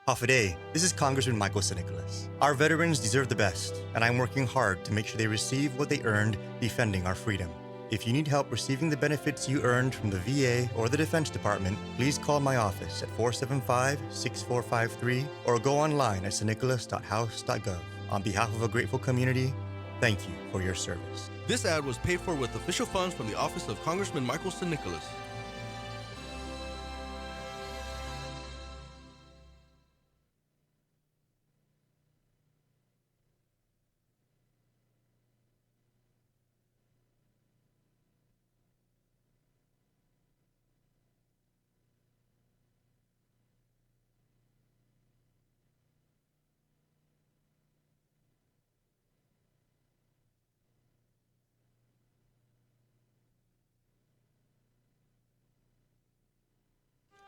Hafaday, this is Congressman Michael Nicholas. Our veterans deserve the best, and I'm working hard to make sure they receive what they earned defending our freedom. If you need help receiving the benefits you earned from the VA or the Defense Department, please call my office at 475-6453 or go online at stnicholas.house.gov. On behalf of a grateful community, thank you for your service. This ad was paid for with official funds from the office of Congressman Michael Nicholas.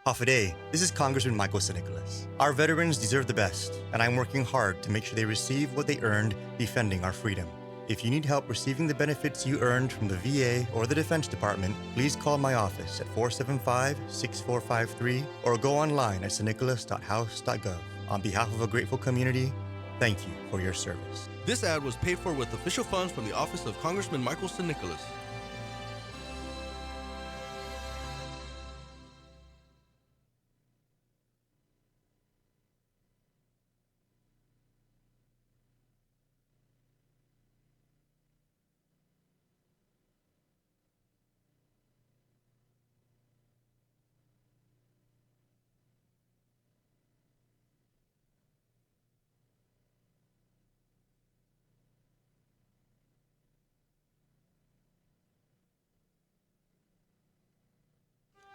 Hafaday, this is Congressman Michael Nicholas. Our veterans deserve the best, and I'm working hard to make sure they receive what they earned defending our freedom. If you need help receiving the benefits you earned from the VA or the Defense Department, please call my office at 475-6453 or go online at stnicholas.house.gov. On behalf of a grateful community, thank you for your service. This ad was paid for with official funds from the office of Congressman Michael Nicholas.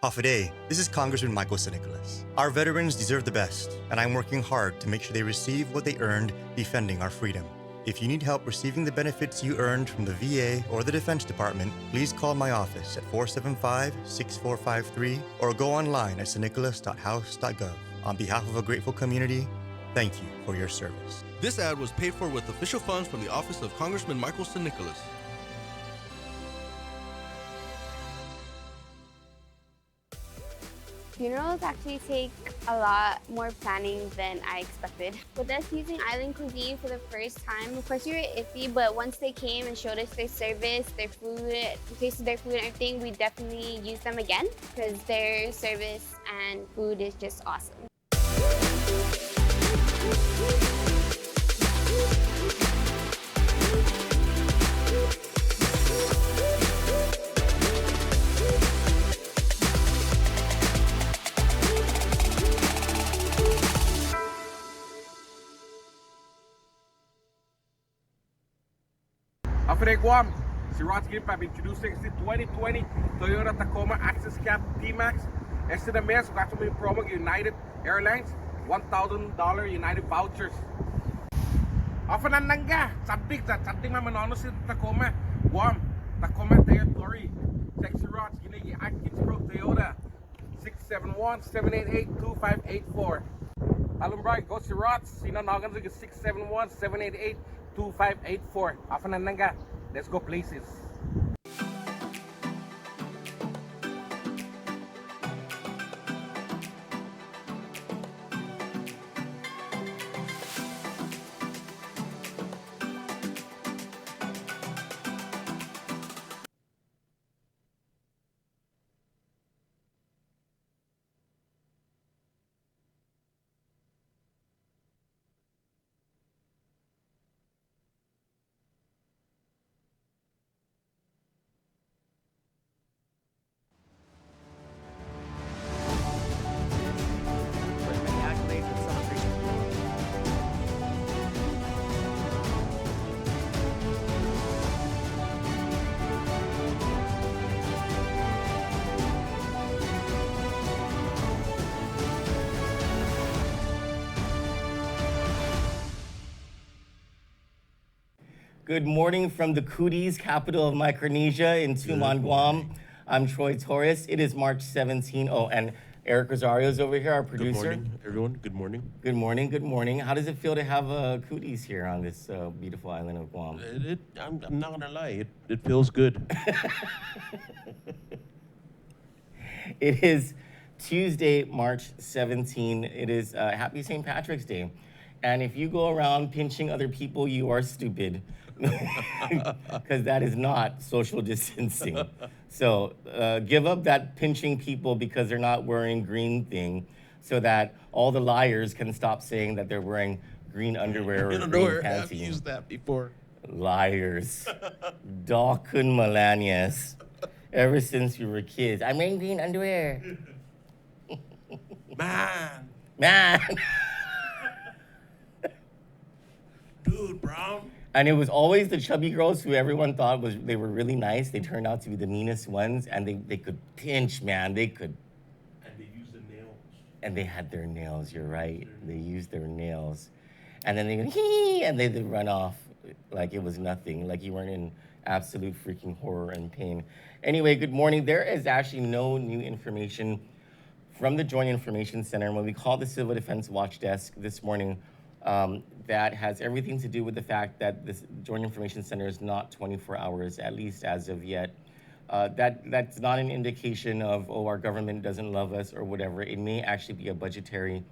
Hafaday, this is Congressman Michael Nicholas. Our veterans deserve the best, and I'm working hard to make sure they receive what they earned defending our freedom. If you need help receiving the benefits you earned from the VA or the Defense Department, please call my office at 475-6453 or go online at stnicholas.house.gov. On behalf of a grateful community, thank you for your service. This ad was paid for with official funds from the office of Congressman Michael Nicholas. Funerals actually take a lot more planning than I expected. With us using island cuisine for the first time, of course we were iffy, but once they came and showed us their service, their food, tasted their food and everything, we definitely use them again because their service and food is just awesome. After Guam, Siraj Gimp introducing the 2020 Toyota Tacoma Access Cab D-Max. Este na mês, got some promo United Airlines, $1,000 United vouchers. After nananga, sabik man manono si Tacoma, Guam, Tacoma territory. Text Siraj, ginigi Atkins Pro Toyota, 671-788-2584. Talumbray, go Siraj, sinanagan sa 671-788-2584. After nananga, let's go places. Good morning from the Cooties, capital of Micronesia in Tuman, Guam. I'm Troy Torres. It is March 17. Oh, and Eric Rosario's over here, our producer. Good morning, everyone. Good morning. Good morning, good morning. How does it feel to have Cooties here on this beautiful island of Guam? I'm not gonna lie, it feels good. It is Tuesday, March 17. It is Happy St. Patrick's Day. And if you go around pinching other people, you are stupid. Because that is not social distancing. So give up that pinching people because they're not wearing green thing so that all the liars can stop saying that they're wearing green underwear or green I've panties. used that before. Liars. Dalkun Melanias. Ever since we were kids. I'm wearing green underwear. Man, Man. dude, Brown. And it was always the chubby girls who everyone thought they were really nice. They turned out to be the meanest ones, and they could pinch, man. They could. And they use the nails. And they had their nails, you're right. They used their nails. And then they go, hee, and they'd run off like it was nothing, like you weren't in absolute freaking horror and pain. Anyway, good morning. There is actually no new information from the Joint Information Center. When we called the Civil Defense Watch Desk this morning, that has everything to do with the fact that this Joint Information Center is not 24 hours, at least as of yet. That's not an indication of, oh, our government doesn't love us or whatever. It may actually be a budgetary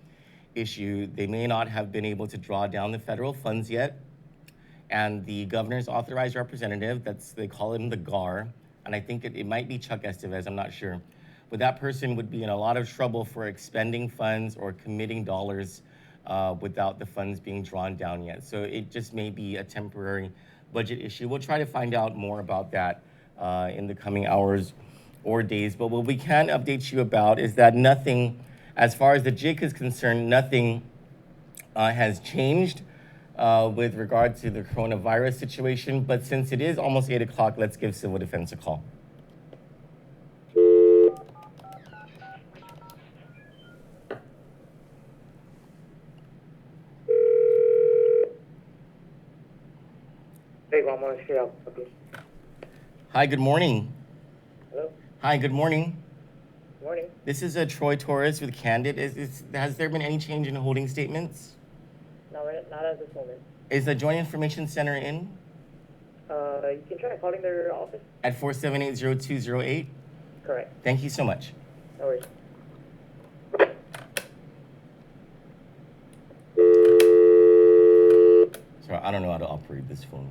issue. They may not have been able to draw down the federal funds yet. And the governor's authorized representative, they call him the GAR, and I think it might be Chuck Estevez, I'm not sure. But that person would be in a lot of trouble for expending funds or committing dollars without the funds being drawn down yet. So it just may be a temporary budget issue. We'll try to find out more about that in the coming hours or days. But what we can update you about is that nothing, as far as the JIC is concerned, nothing has changed with regard to the coronavirus situation. But since it is almost 8 o'clock, let's give Civil Defense a call. Hi, good morning. Hello. Hi, good morning. Morning. This is Troy Torres with Kandit. Has there been any change in holding statements? No, not at this moment. Is the Joint Information Center in? You can try calling their office. At 478-0208? Correct. Thank you so much. No worries. Sorry, I don't know how to operate this phone.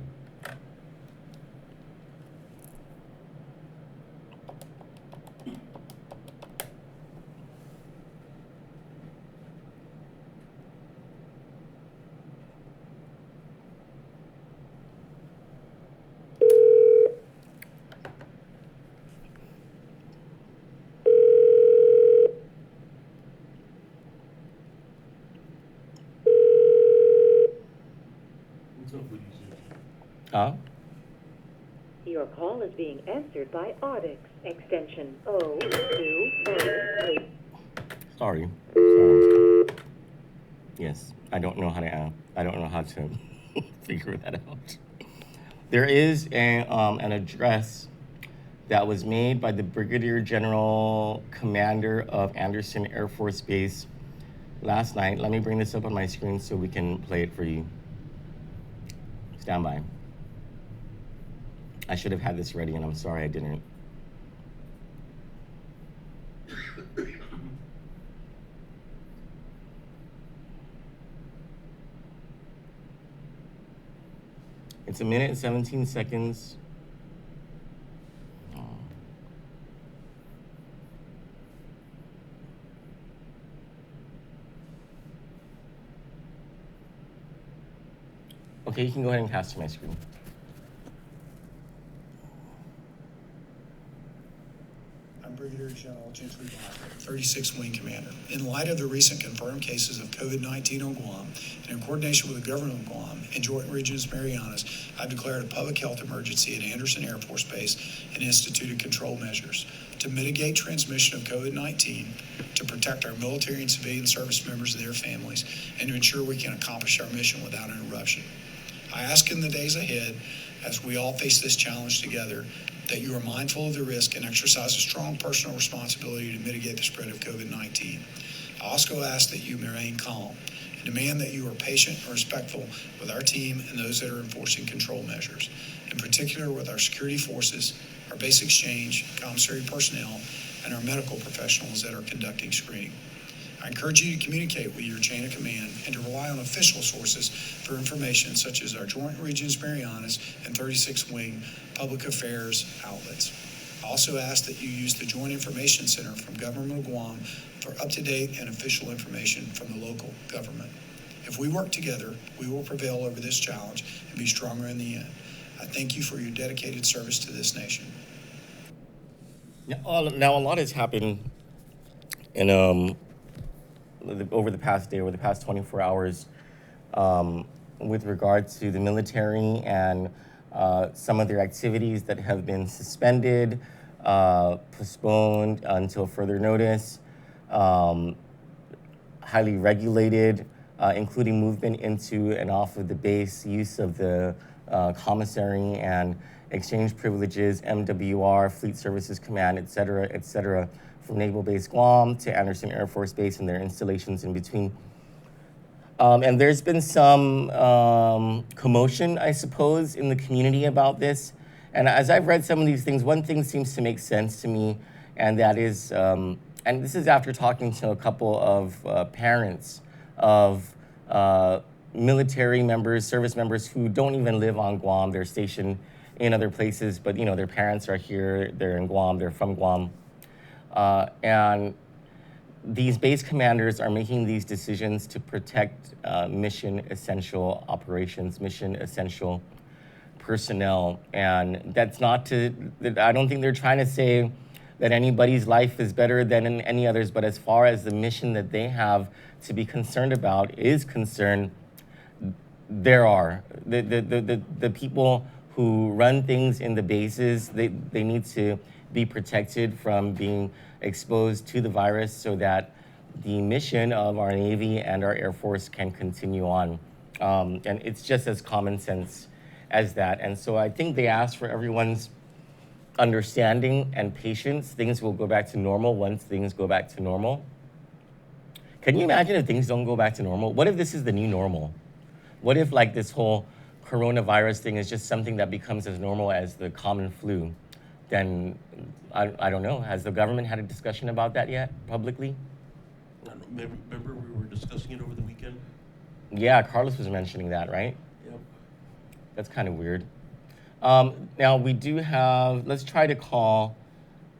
What's up with you, Huh? Your call is being answered by Audix, extension 0208. Sorry. Yes, I don't know how to figure that out. There is an address that was made by the Brigadier General Commander of Anderson Air Force Base last night. Let me bring this up on my screen so we can play it for you. Stand by. I should have had this ready, and I'm sorry I didn't. It's 1 minute and 17 seconds. Okay, you can go ahead and pass to my screen. I'm Brigadier General James Lee Bonner, 36th Wing Commander. In light of the recent confirmed cases of COVID-19 on Guam, and in coordination with the government of Guam and Joint Regions Marianas, I've declared a public health emergency at Anderson Air Force Base and instituted control measures to mitigate transmission of COVID-19, to protect our military and civilian service members and their families, and to ensure we can accomplish our mission without interruption. I ask in the days ahead, as we all face this challenge together, that you are mindful of the risk and exercise a strong personal responsibility to mitigate the spread of COVID-19. I also ask that you remain calm and demand that you are patient and respectful with our team and those that are enforcing control measures, in particular with our security forces, our base exchange, commissary personnel, and our medical professionals that are conducting screening. I encourage you to communicate with your chain of command and to rely on official sources for information such as our Joint Regions Marianas and 36th Wing Public Affairs outlets. I also ask that you use the Joint Information Center from Government of Guam for up-to-date and official information from the local government. If we work together, we will prevail over this challenge and be stronger in the end. I thank you for your dedicated service to this nation. Now, a lot has happened in over the past day, over the past 24 hours, with regard to the military and some of their activities that have been suspended, postponed until further notice, highly regulated, including movement into and off of the base, use of the commissary and exchange privileges, MWR, Fleet Services Command, et cetera, from Naval Base Guam to Anderson Air Force Base and their installations in between. And there's been some commotion, I suppose, in the community about this. And as I've read some of these things, one thing seems to make sense to me, and that is, and this is after talking to a couple of parents of military members, service members who don't even live on Guam. They're stationed in other places, but you know, their parents are here, they're in Guam, they're from Guam. And these base commanders are making these decisions to protect mission essential operations, mission essential personnel. And that's not to, I don't think they're trying to say that anybody's life is better than any others, but as far as the mission that they have to be concerned about is concerned, there are. The people who run things in the bases, they need to be protected from being exposed to the virus so that the mission of our Navy and our Air Force can continue on. And it's just as common sense as that. And so I think they ask for everyone's understanding and patience. Things will go back to normal once things go back to normal. Can you imagine if things don't go back to normal? What if this is the new normal? What if like this whole coronavirus thing is just something that becomes as normal as the common flu? Then I don't know. Has the government had a discussion about that yet publicly? Remember we were discussing it over the weekend? Yeah, Carlos was mentioning that, right? Yep. That's kind of weird. Now we do have, let's try to call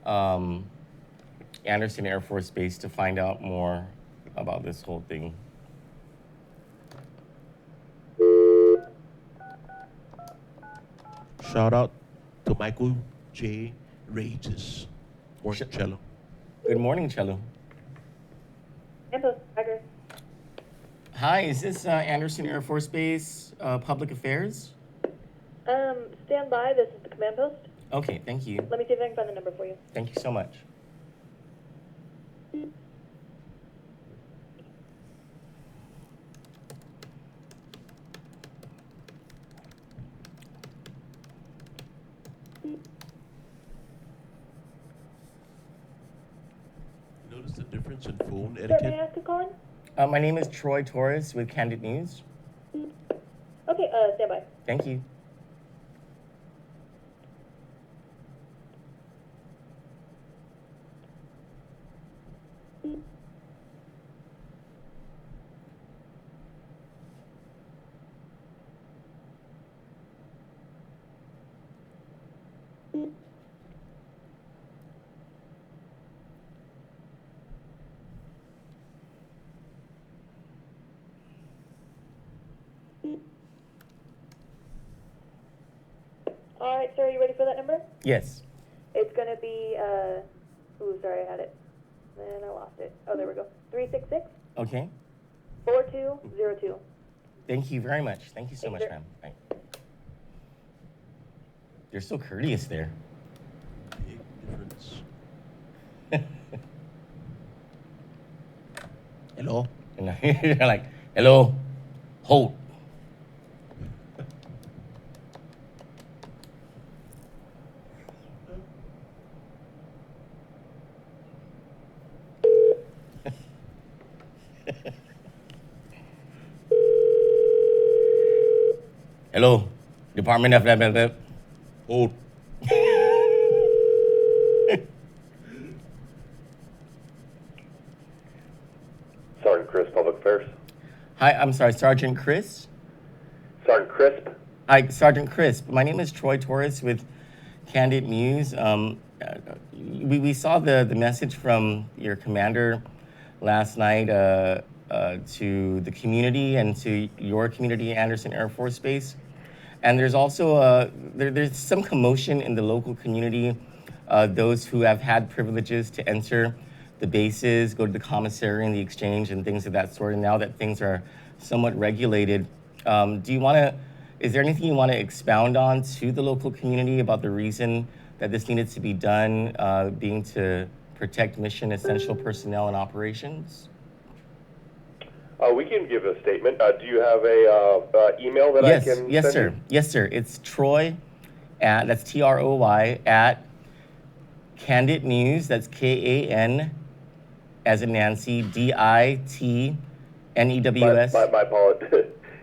Anderson Air Force Base to find out more about this whole thing. Shout out to Michael J. Rages. Morning, Cello. Good morning, Cello. Info, Tiger. Hi, is this Anderson Air Force Base Public Affairs? Stand by. This is the command post. Okay, thank you. Let me see if I can find the number for you. Thank you so much. Notice the difference in phone Sir, may I etiquette? ask who's calling? My name is Troy Torres with Kandit News. Okay, stand by. Thank you. All right, sir, are you ready for that number? Yes. It's going to be, ooh, sorry, I had it. Then I lost it. Oh, there we go. 366 Okay. 4202. Thank you very much. Thank you so Thank much, you. ma'am. Bye. You're so courteous there. Big difference. Hello? And you're like, hello, hold. Hello, Department of blah, blah, blah. Hold. Chris, Public Affairs. Hi, I'm sorry, Sergeant Chris? Sergeant Crisp. Hi, Sergeant Crisp. My name is Troy Torres with Kandit News. We saw the message from your commander last night to the community and to your community, Anderson Air Force Base. And there's also there's some commotion in the local community. Those who have had privileges to enter the bases, go to the commissary and the exchange and things of that sort. And now that things are somewhat regulated, is there anything you want to expound on to the local community about the reason that this needed to be done, being to protect mission essential personnel and operations? We can give a statement. Do you have a email that I can Yes, send sir. you? Yes, sir. It's Troy that's TROY at Kandit News. That's KAN as in Nancy, DITNEWS.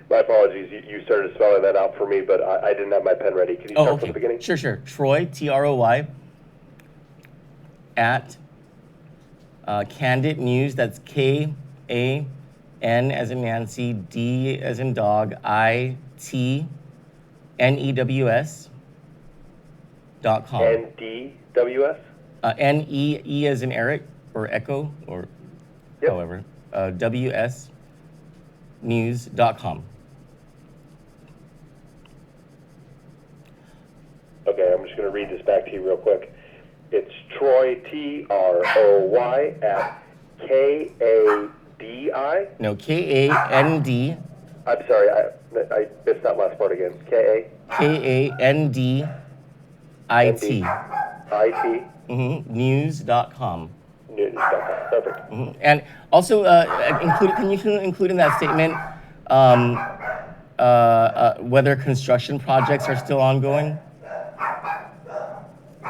My apologies. You started spelling that out for me, but I didn't have my pen ready. Can you start from the beginning? Sure. Troy, TROY, at Kandit News. That's KAN as in Nancy, D as in dog, ITNEWS.com. NDWS? NE as in Eric or Echo or Yep. however, WSnews.com. Okay, I'm just going to read this back to you real quick. It's Troy, TROY, at KADI. No, KAND. I'm sorry, I missed that last part again. KANDIT. IT. News.com. News.com. Perfect. And also, can you include in that statement whether construction projects are still ongoing?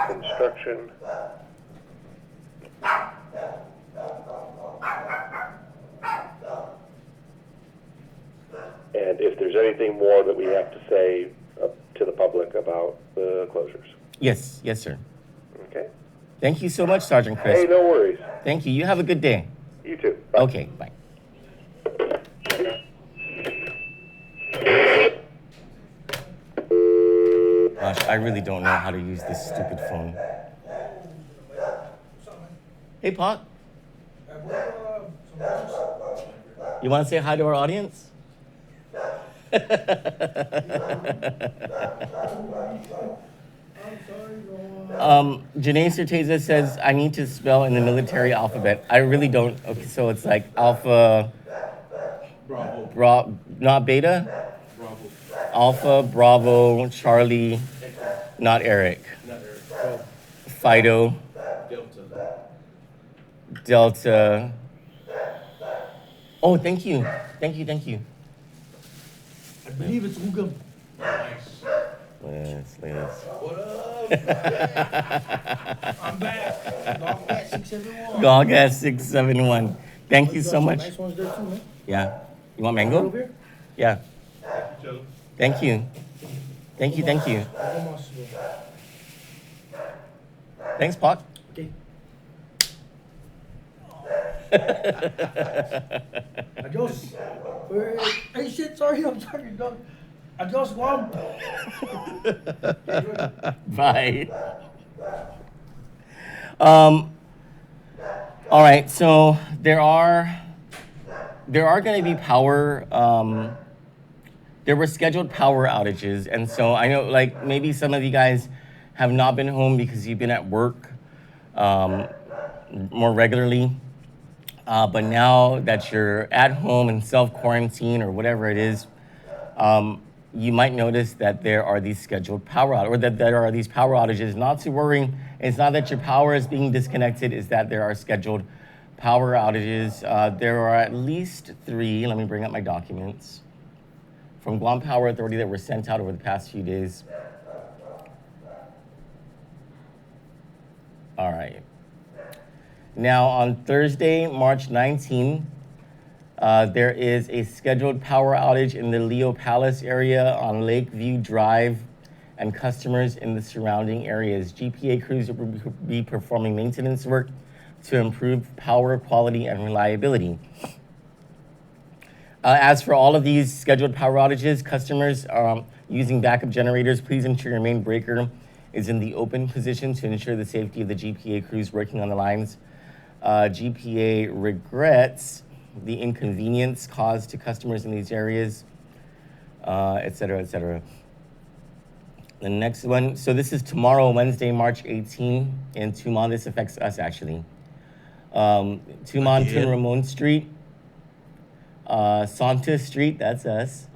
Construction. And if there's anything more that we have to say to the public about the closures. Yes, sir. Okay. Thank you so much, Sergeant Chris. Hey, no worries. Thank you. You have a good day. You too. Bye. Okay, bye. Gosh, I really don't know how to use this stupid phone. Hey, Pot. You want to say hi to our audience? Janae Certeza says, I need to spell in the military alphabet. I really don't. Okay, so it's like Alpha, not Beta? Bravo. Alpha, Bravo, Charlie, not Eric. Fido, Delta. Oh, thank you. I believe it's Ugam. Yes. What up? I'm back. Dog at 671. Dog at 671. Thank you so much. Nice ones there too, man. Yeah. You want mango? Over here? Yeah. Thank you. Thanks, Pac. Okay. Adios. Hey, shit, sorry, I'm sorry, dog. Adios, Guam. Bye. All right, so there are going to be power. There were scheduled power outages, and so I know, like, maybe some of you guys have not been home because you've been at work more regularly. But now that you're at home and self-quarantine or whatever it is, you might notice that there are these scheduled power outages, or that there are these power outages. Not to worry, it's not that your power is being disconnected, it's that there are scheduled power outages. There are at least 3, let me bring up my documents, from Guam Power Authority that were sent out over the past few days. All right. Now, on Thursday, March 19, there is a scheduled power outage in the Leo Palace area on Lakeview Drive, and customers in the surrounding areas. GPA crews will be performing maintenance work to improve power quality and reliability. As for all of these scheduled power outages, customers using backup generators, please ensure your main breaker is in the open position to ensure the safety of the GPA crews working on the lines. GPA regrets the inconvenience caused to customers in these areas, et cetera, et cetera. The next one, so this is tomorrow, Wednesday, March 18, in Tumon. This affects us, actually. Tumon, Tun Ramon Street, Santa Street, that's us.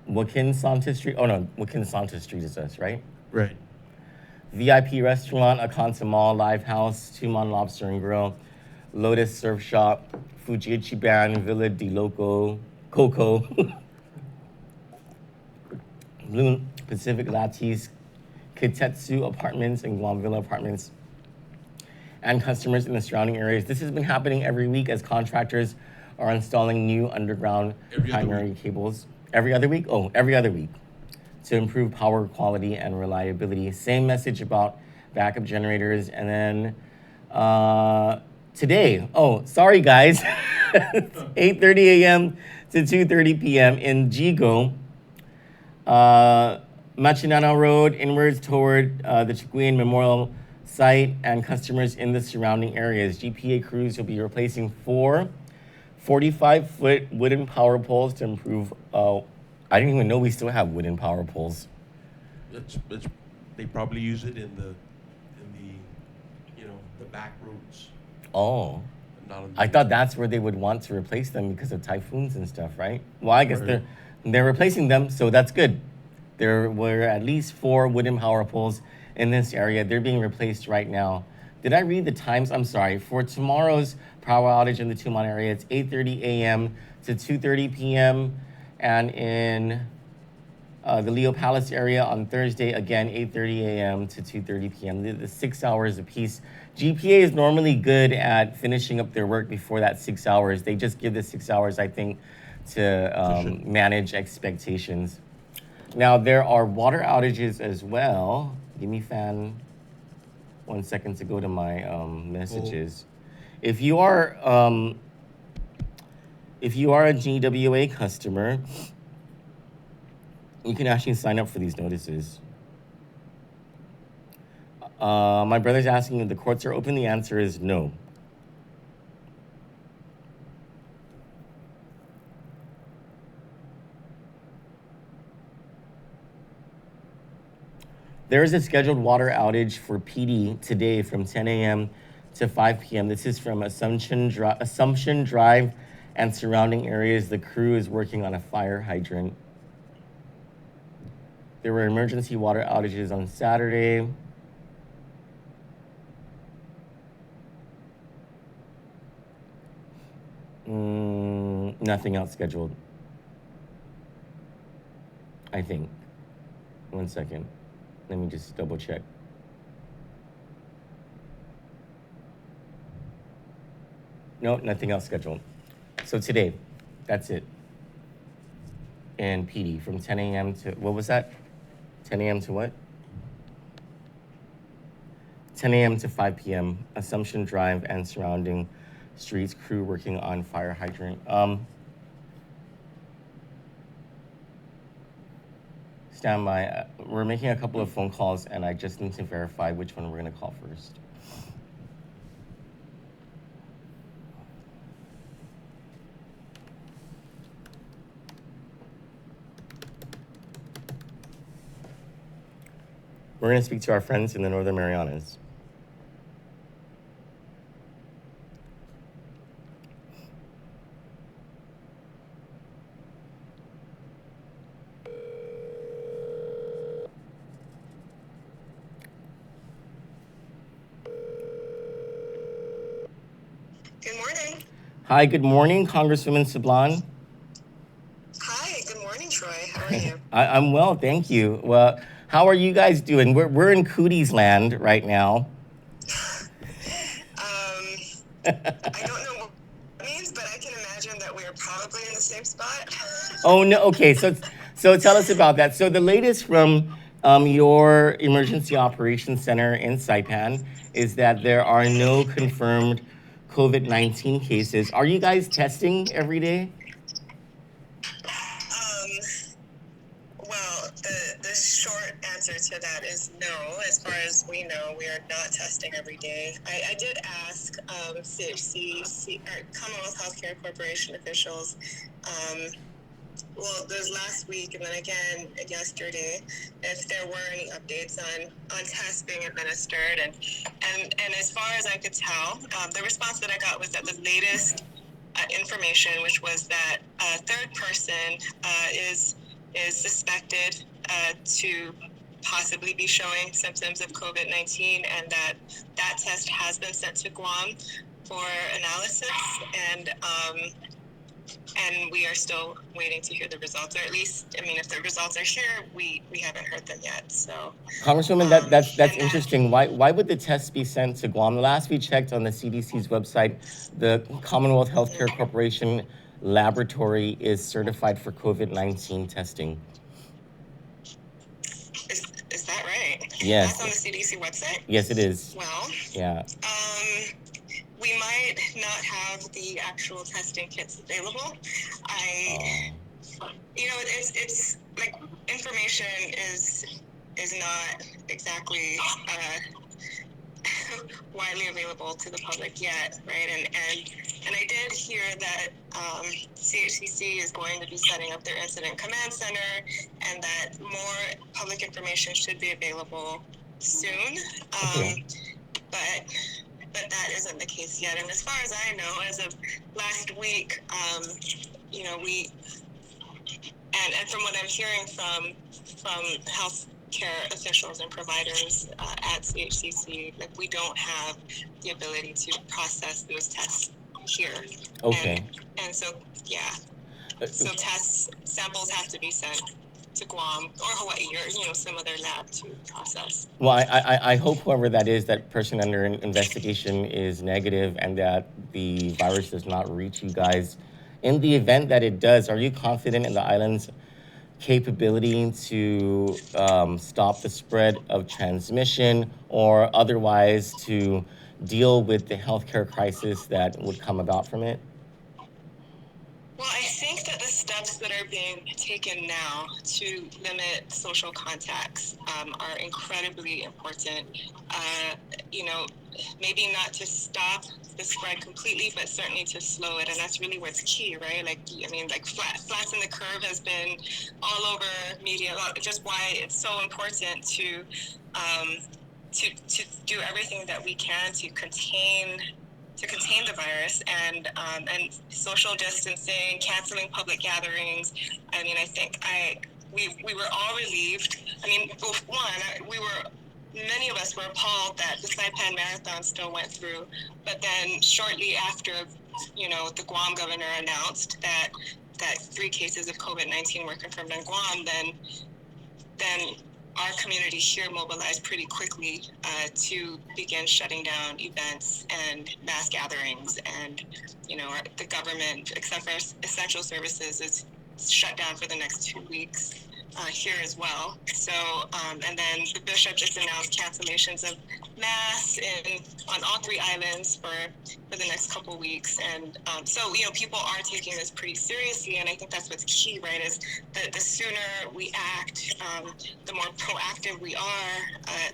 Wakin Santa Street, oh no, Wakin Santa Street is us, right? Right. VIP Restaurant, Akanta Mall, Live House, Tumon Lobster and Grill, Lotus Surf Shop, Fujiichiban, Villa Di Loco, Coco, Blue Pacific Lattice, Kitetsu Apartments and Guam Villa Apartments, and customers in the surrounding areas. This has been happening every week as contractors are installing new underground primary cables. Every other week? Oh, every other week. To improve power quality and reliability. Same message about backup generators. And then today, oh, sorry guys, 8:30 a.m. to 2:30 p.m. in Jigo, Machinana Road, inwards toward the Chikuin Memorial Site and customers in the surrounding areas. GPA crews will be replacing 4 45-foot wooden power poles to improve. I didn't even know we still have wooden power poles. They probably use it in the the back roads. Oh. Not on I thought that's where they would want to replace them because of typhoons and stuff, right? Well, I guess they're replacing them, so that's good. There were at least 4 wooden power poles in this area. They're being replaced right now. Did I read the times? I'm sorry. For tomorrow's power outage in the Tumon area, it's 8:30 a.m. to 2:30 p.m. And in the Leo Palace area on Thursday, again, 8:30 a.m. to 2:30 p.m. The 6 hours apiece. GPA is normally good at finishing up their work before that 6 hours. They just give the 6 hours, I think, to manage expectations. Now, there are water outages as well. Give me 1 second to go to my messages. If you are a GWA customer, you can actually sign up for these notices. My brother's asking if the courts are open. The answer is no. There is a scheduled water outage for PD today from 10 a.m. to 5 p.m. This is from Assumption Drive and surrounding areas. The crew is working on a fire hydrant. There were emergency water outages on Saturday. Nothing else scheduled, I think. 1 second. Let me just double check. No, nothing else scheduled. So today, that's it. And PD from 10 a.m. to, what was that? 10 a.m. to what? 10 a.m. to 5 p.m. Assumption Drive and surrounding streets, crew working on fire hydrant. Stand by. We're making a couple of phone calls, and I just need to verify which one we're going to call first. We're going to speak to our friends in the Northern Marianas. Good morning. Hi, good morning, Congresswoman Sablan. Hi, good morning, Troy. How are you? I'm well, thank you. Well, how are you guys doing? We're in Cooties land right now. I don't know what it means, but I can imagine that we're probably in the same spot. Oh, no, okay, so tell us about that. So the latest from your Emergency Operations Center in Saipan is that there are no confirmed COVID-19 cases. Are you guys testing every day? answer to that is no. As far as we know, we are not testing every day. I did ask CHC, or Commonwealth Healthcare Corporation officials, well, there's last week and then again yesterday, if there were any updates on tests being administered. And as far as I could tell, the response that I got was that the latest information, which was that a third person is suspected to possibly be showing symptoms of COVID-19, and that test has been sent to Guam for analysis, and we are still waiting to hear the results, or at least, I mean, if the results are here, we haven't heard them yet. So, Congresswoman, that's interesting. Why would the test be sent to Guam? The last we checked on the CDC's website, the Commonwealth Healthcare Corporation laboratory is certified for COVID-19 testing. Is that right? Yes. That's on the CDC website? Yes, it is. Well, yeah. We might not have the actual testing kits available. You know, it's like information is not exactly widely available to the public yet, right? And I did hear that CHCC is going to be setting up their incident command center, and that more public information should be available soon. But that isn't the case yet. And as far as I know, as of last week, you know, and from what I'm hearing from healthcare officials and providers at CHCC, like, we don't have the ability to process those tests here. Okay. And so, yeah. So samples have to be sent to Guam or Hawaii, or, you know, some other lab to process. Well, I hope whoever that is, that person under investigation, is negative and that the virus does not reach you guys. In the event that it does, are you confident in the island's capability to stop the spread of transmission, or otherwise to deal with the healthcare crisis that would come about from it? Well, I think that the steps that are being taken now to limit social contacts are incredibly important. You know, maybe not to stop the spread completely, but certainly to slow it, and that's really what's key, right? Like, I mean, like, flatten the curve has been all over media, just why it's so important to do everything that we can to contain the virus, and social distancing, canceling public gatherings. I mean, I think we were all relieved. I mean, many of us were appalled that the Saipan Marathon still went through, but then shortly after, you know, the Guam governor announced that 3 cases of COVID-19 were confirmed in Guam, then our community here mobilized pretty quickly to begin shutting down events and mass gatherings, and, you know, the government, except for essential services, is shut down for the next 2 weeks here as well. So, and then the bishop just announced cancellations of mass on all 3 islands for the next couple weeks, and so, you know, people are taking this pretty seriously, and I think that's what's key, right? Is that the sooner we act, the more proactive we are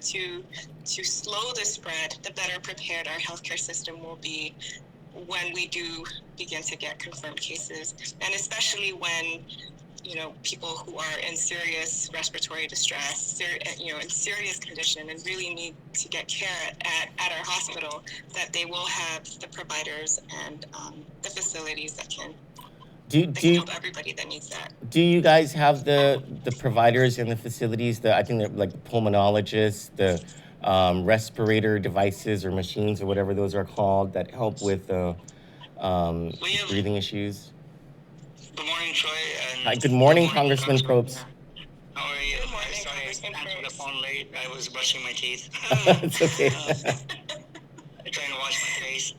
to slow the spread, the better prepared our healthcare system will be when we do begin to get confirmed cases, and especially when, you know, people who are in serious respiratory distress, you know, in serious condition and really need to get care at our hospital, that they will have the providers and the facilities that can help everybody that needs that. Do you guys have the providers and the facilities, I think they're like pulmonologists, the respirator devices or machines or whatever those are called, that help with breathing issues? Good morning, Troy. Hi, good morning, Congressman Probst. How are you? Sorry, I answered the phone late. I was brushing my teeth. It's okay. Trying to wash my face.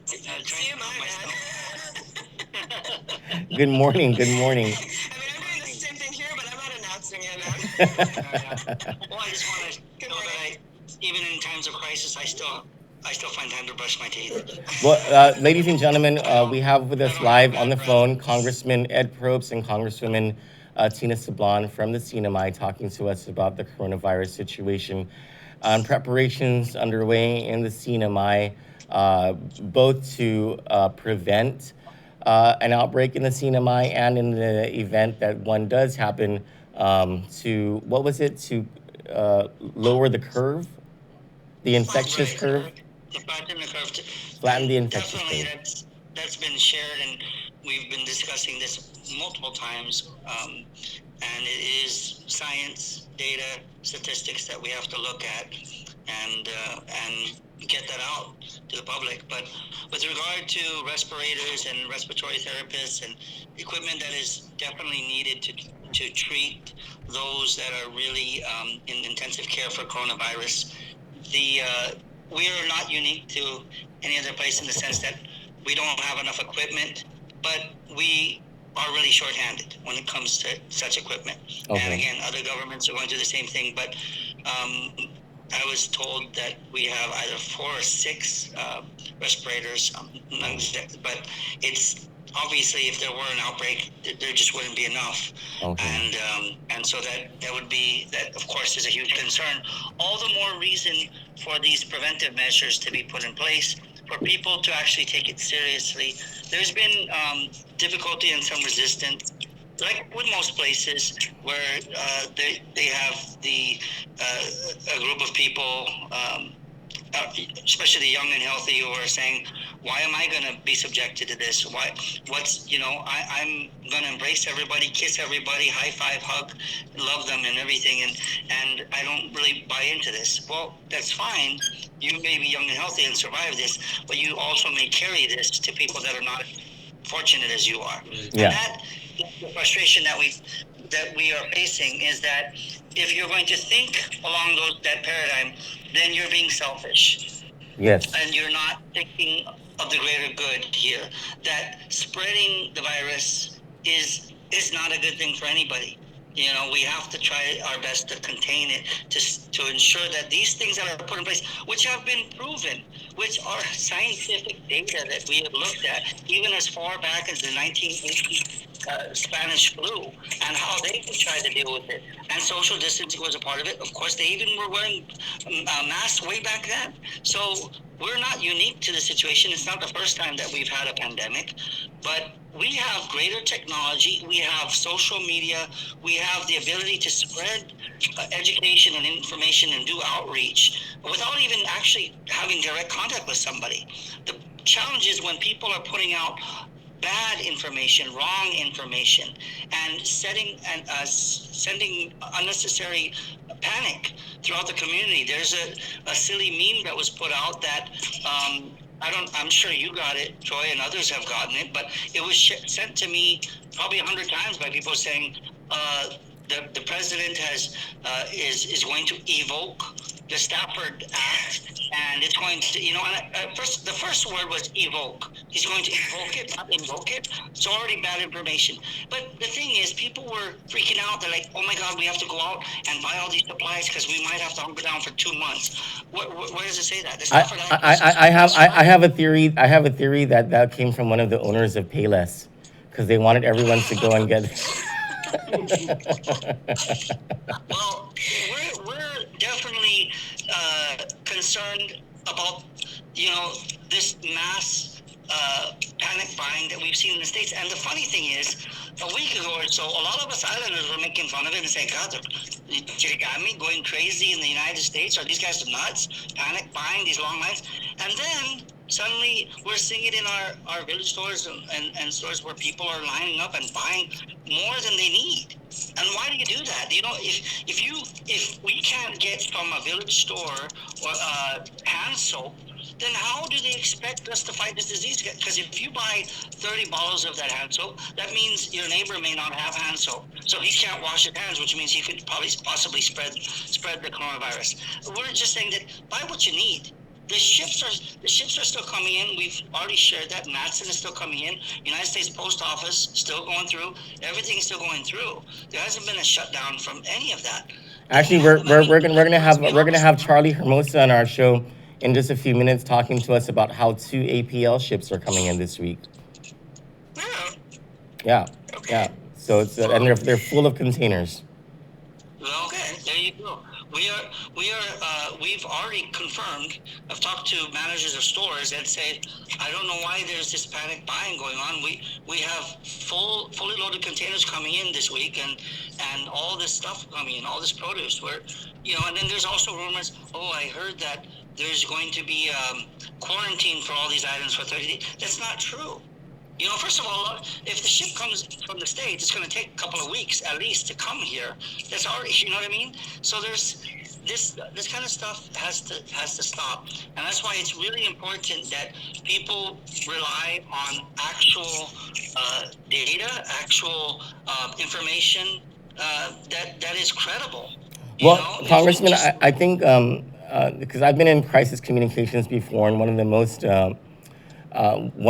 Good morning. Good morning. I mean, I'm doing the same thing here, but I'm not announcing it. Well, I just want to know that even in times of crisis, I still find time to brush my teeth. Well, ladies and gentlemen, we have with us live on the phone Congressman Ed Probst and Congresswoman Tina Sablon from the CNMI talking to us about the coronavirus situation. Preparations underway in the CNMI, both to prevent an outbreak in the CNMI and in the event that one does happen, to, what was it, to lower the curve, the infectious curve? To flatten the curve. Flatten the infectious Definitely, curve. that's been shared, and we've been discussing this multiple times. And it is science, data, statistics that we have to look at and get that out to the public. But with regard to respirators and respiratory therapists and equipment that is definitely needed to treat those that are really in intensive care for coronavirus, we are not unique to any other place in the sense that we don't have enough equipment, but we are really shorthanded when it comes to such equipment. Okay. And again, other governments are going through the same thing, but I was told that we have either 4 or 6 respirators, but it's obviously if there were an outbreak, there just wouldn't be enough. Okay. And so that would be, that of course is a huge concern. All the more reason for these preventive measures to be put in place, for people to actually take it seriously. There's been difficulty and some resistance, like with most places where they have a group of people, especially young and healthy, who are saying, why am I going to be subjected to this? I'm going to embrace everybody, kiss everybody, high five, hug, love them and everything, and I don't really buy into this. Well, that's fine. You may be young and healthy and survive this, but you also may carry this to people that are not fortunate as you are. Yeah. And that the frustration that we are facing is that if you're going to think along that paradigm, then you're being selfish. Yes. And you're not thinking of the greater good here. That spreading the virus is not a good thing for anybody. You know, we have to try our best to contain it, to ensure that these things that are put in place, which have been proven, which are scientific data that we have looked at, even as far back as the 1980 Spanish flu, and how they tried to deal with it. And social distancing was a part of it. Of course, they even were wearing masks way back then. So we're not unique to the situation. It's not the first time that we've had a pandemic, but we have greater technology, we have social media, we have the ability to spread education and information and do outreach without even actually having direct contact with somebody. The challenge is when people are putting out bad information, wrong information, and sending unnecessary panic throughout the community. There's a silly meme that was put out that I'm sure you got it, Troy, and others have gotten it, but it was sent to me probably 100 times by people saying the president is going to evoke the Stafford Act, and it's going to, the first word was evoke. He's going to evoke it, not invoke it. It's already bad information. But the thing is, people were freaking out. They're like, oh my God, we have to go out and buy all these supplies because we might have to hunker down for 2 months. Where does it say that? The Stafford Act. I have a theory. I have a theory that came from one of the owners of Payless, because they wanted everyone to go and get. Well, we're definitely concerned about this mass panic buying that we've seen in the States. And the funny thing is, a week ago or so, a lot of us islanders were making fun of it and saying, God, the Chirigami going crazy in the United States? Are these guys nuts? Panic buying, these long lines? And then suddenly we're seeing it in our village stores and stores where people are lining up and buying more than they need. And why do you do that? If we can't get from a village store or hand soap, then how do they expect us to fight this disease? Because if you buy 30 bottles of that hand soap, that means your neighbor may not have hand soap. So he can't wash his hands, which means he could possibly spread the coronavirus. We're just saying that buy what you need. The ships are still coming in. We've already shared that. Matson is still coming in. United States Post Office still going through. Everything is still going through. There hasn't been a shutdown from any of that. Actually, we're gonna have Charlie Hermosa on our show in just a few minutes, talking to us about how 2 APL ships are coming in this week. Yeah. Okay. Yeah. So it's and they're full of containers. Well, okay, there you go. We've already confirmed. I've talked to managers of stores that say, I don't know why there's this panic buying going on. We have fully loaded containers coming in this week, and all this stuff coming in, all this produce. Where, and then there's also rumors. Oh, I heard that there's going to be quarantine for all these items for 30 days. That's not true. First of all, if the ship comes from the States, it's going to take a couple of weeks at least to come here. That's already, you know what I mean? So there's this kind of stuff has to stop, and that's why it's really important that people rely on actual data, actual information that is credible. Well, Congressman, I think because I've been in crisis communications before, and one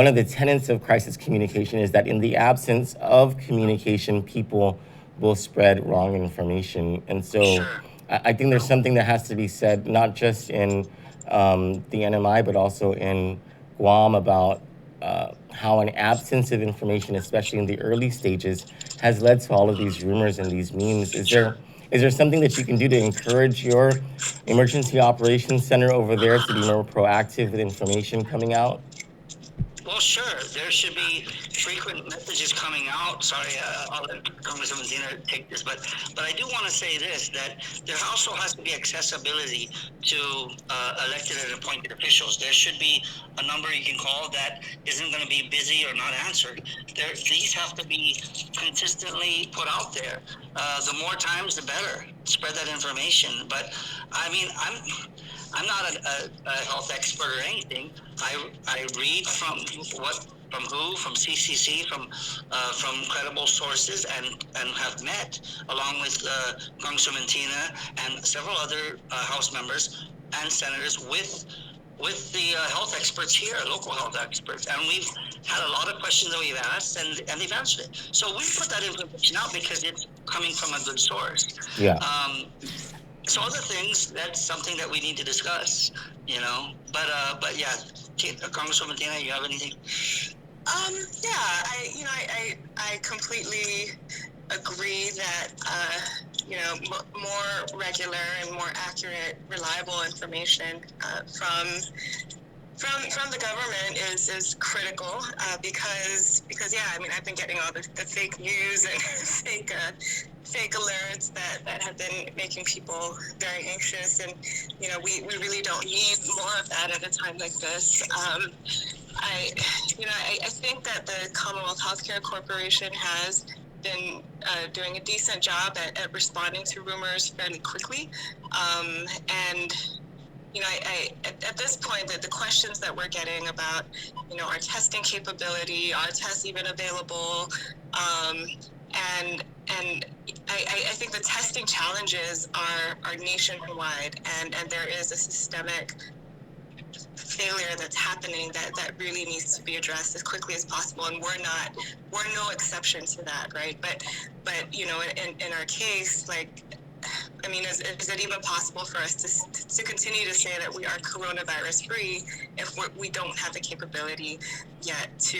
of the tenets of crisis communication is that in the absence of communication, people will spread wrong information. And so I think there's something that has to be said, not just in the NMI, but also in Guam about how an absence of information, especially in the early stages, has led to all of these rumors and these memes. Is there something that you can do to encourage your emergency operations center over there to be more proactive with information coming out? Well, sure. There should be frequent messages coming out. Sorry, I'll let Congresswoman Dina take this, but I do want to say this, that there also has to be accessibility to elected and appointed officials. There should be a number you can call that isn't going to be busy or not answered. These have to be consistently put out there. The more times, the better. Spread that information. But I mean, I'm not a health expert or anything. I read from CCC, from credible sources, and have met along with Congresswoman Tina and several other House members and senators with the health experts here, local health experts, and we've had a lot of questions that we've asked, and they've answered it. So we put that information out because it's coming from a good source. Yeah. So other things, that's something that we need to discuss, But yeah, Congresswoman Tina, you have anything? Yeah, I completely agree that more regular and more accurate, reliable information from the government is critical because yeah, I mean, I've been getting all the fake news and fake alerts that have been making people very anxious, and we really don't need more of that at a time like this. I think that the Commonwealth Healthcare Corporation has been doing a decent job at responding to rumors fairly quickly, and at this point, the questions that we're getting about, our testing capability, are tests even available, and I think the testing challenges are nationwide, and there is a systemic failure that's happening that really needs to be addressed as quickly as possible, and we're no exception to that, right? But in our case, I mean, is it even possible for us to continue to say that we are coronavirus free if we don't have the capability yet to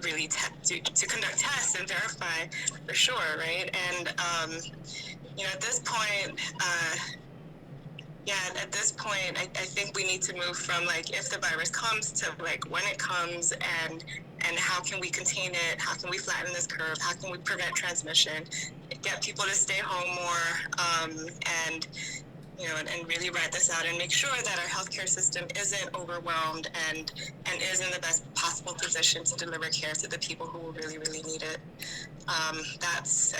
really to conduct tests and verify for sure, right? And at this point, at this point, I think we need to move from if the virus comes to when it comes, and how can we contain it? How can we flatten this curve? How can we prevent transmission? Get people to stay home more, and really ride this out and make sure that our healthcare system isn't overwhelmed and is in the best possible position to deliver care to the people who will really, really need it. I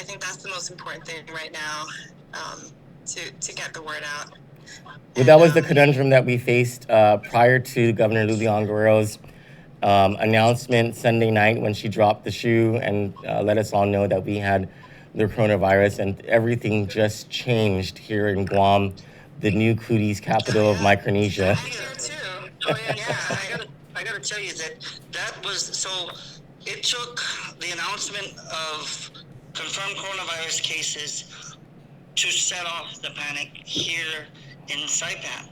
think that's the most important thing right now, to get the word out. Well, that was the conundrum that we faced prior to Governor Lulian Guerrero's announcement Sunday night when she dropped the shoe and let us all know that we had the coronavirus, and everything just changed here in Guam, the new cooties capital of Micronesia. I gotta tell you that was, so it took the announcement of confirmed coronavirus cases to set off the panic here in Saipan.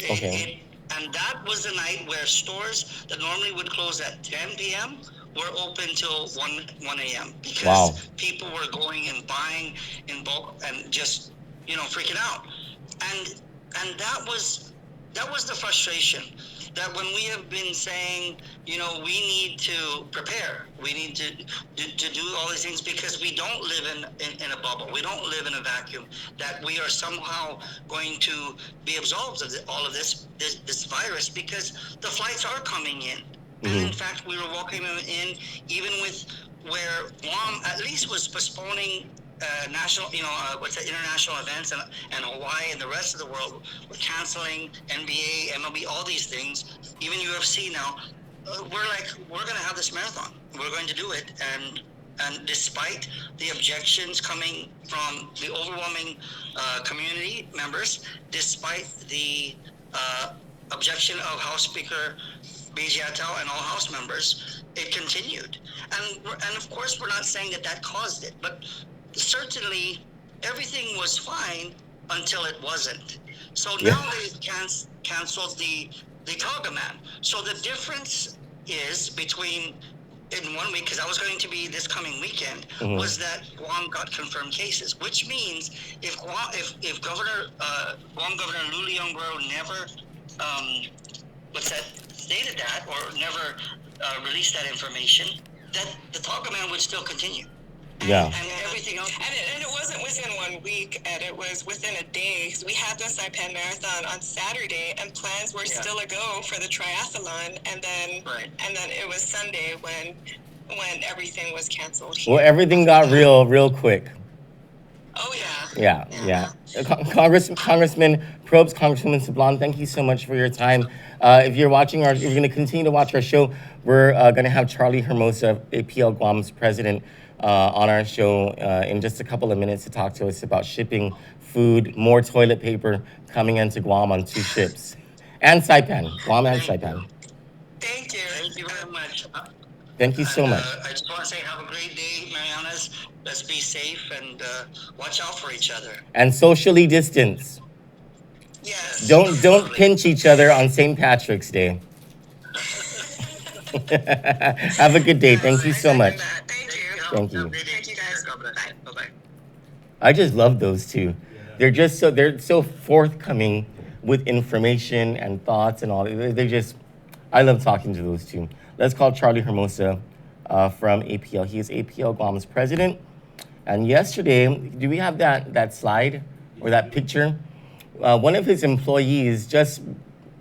Okay. And that was the night where stores that normally would close at 10 p.m. were open till 1 a.m. because Wow. people were going and buying in bulk and just, freaking out. And that was the frustration, that when we have been saying, we need to prepare, we need to do all these things, because we don't live in a bubble, we don't live in a vacuum, that we are somehow going to be absolved of all of this virus, because the flights are coming in. And in fact, we were walking them in, even with where Guam at least was postponing national, international events, and Hawaii and the rest of the world were canceling NBA, MLB, all these things, even UFC now. We're going to have this marathon. We're going to do it. And despite the objections coming from the overwhelming community members, despite the objection of House Speaker Bijiatao and all House members, it continued. And of course, we're not saying that caused it, but certainly everything was fine until it wasn't. So now they've canceled the Togaman. So the difference is between in 1 week, because I was going to be this coming weekend, was that Guam got confirmed cases, which means if Governor Guam Governor Luliang never stated that, or never released that information, that the Togaman would still continue. Yeah. And everything else. And it wasn't within 1 week, and it was within a day. So we had the Saipan Marathon on Saturday, and plans were still a go for the triathlon, and then it was Sunday when everything was canceled. Well, everything got real quick. Oh yeah. Yeah. Congressman Probst, Congresswoman Sablan, thank you so much for your time. If you're watching if you're going to continue to watch our show, we're going to have Charlie Hermosa, APL Guam's president, on our show in just a couple of minutes to talk to us about shipping food, more toilet paper coming into Guam on 2 ships. And Saipan, Guam and Saipan. Thank you. Thank you very much. Thank you so much. I just want to say have a great day, Marianas. Let's be safe and watch out for each other. And socially distance. Yes. Don't pinch each other on St. Patrick's Day. Have a good day. Thank you so much. Thank you. Thank you guys. Bye-bye. I just love those two. They're so forthcoming with information and thoughts and all. I love talking to those two. Let's call Charlie Hermosa from APL. He is APL Guam's president. And yesterday, do we have that slide or that picture? One of his employees just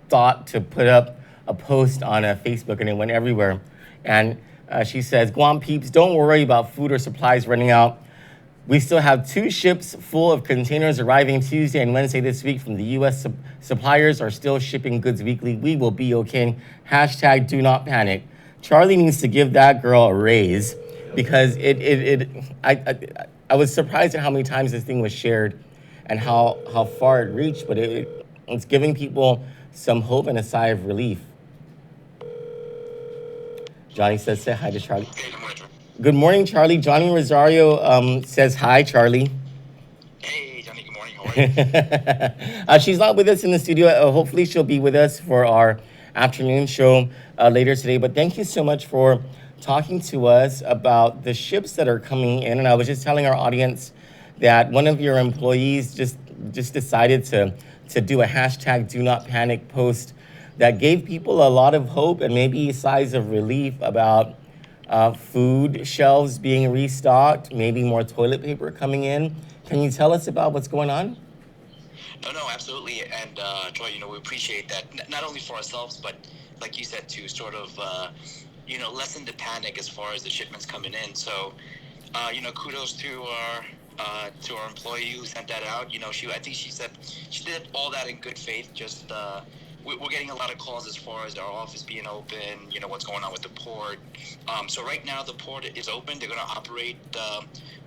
thought to put up a post on Facebook, and it went everywhere. And she says, "Guam peeps, don't worry about food or supplies running out. We still have 2 ships full of containers arriving Tuesday and Wednesday this week from the U.S. Suppliers are still shipping goods weekly. We will be okay. Hashtag do not panic." Charlie needs to give that girl a raise, because I was surprised at how many times this thing was shared and how far it reached, but it's giving people some hope and a sigh of relief. Johnny says, say hi to Charlie. Good morning, Charlie. Johnny Rosario says hi, Charlie. Hey, Johnny, good morning. How are you? She's not with us in the studio. Hopefully she'll be with us for our afternoon show later today. But thank you so much for talking to us about the ships that are coming in. And I was just telling our audience that one of your employees just decided to do a hashtag do not panic post that gave people a lot of hope and maybe sighs of relief about food shelves being restocked, maybe more toilet paper coming in. Can you tell us about what's going on? No, absolutely. And Troy, we appreciate that, not only for ourselves, but like you said, to sort of, lessen the panic as far as the shipments coming in. So, kudos to our employee who sent that out. I think she said she did all that in good faith. Just we're getting a lot of calls as far as our office being open, what's going on with the port. So right now the port is open. They're going to operate